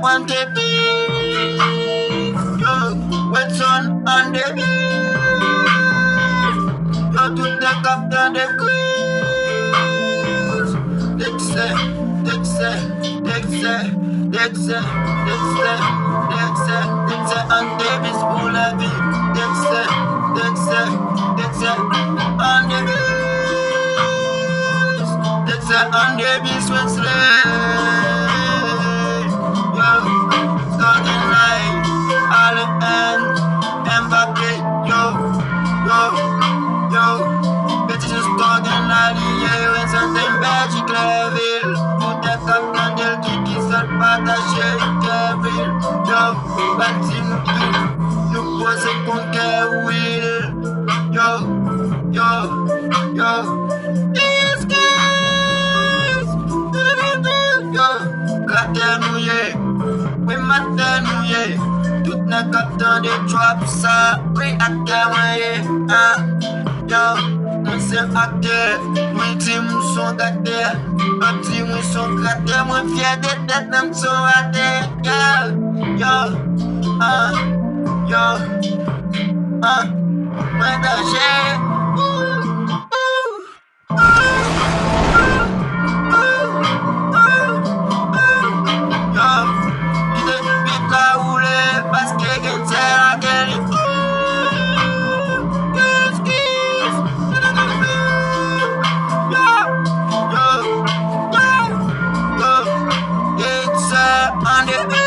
want to be. Yo, what's on the beat? Yo, to take up the degrees. Dexter, on Davis pour la vie. Dexter, on Davis. Dexter, on Davis, Wesley. Yo, starting line, Allen, Mbappé, yo. Bitches just starting line, yeah, when something magic level. Tout est comme dans des qui sont partagés, Kevin. Yo, bâti nous poser contre Will. Yo. These guys. Yo, gratter mouillé. Oui, matin mouillé. Tout n'est qu'à dans des drops, ça. Oui, à témoigner. Yo, nous sommes acteurs. Oui, team sont gâtés. Un team sont gâtés. Moi, fier d'être tête, même sont ratés. Yo, moins danger. Parce que c'est la guerre. It's on the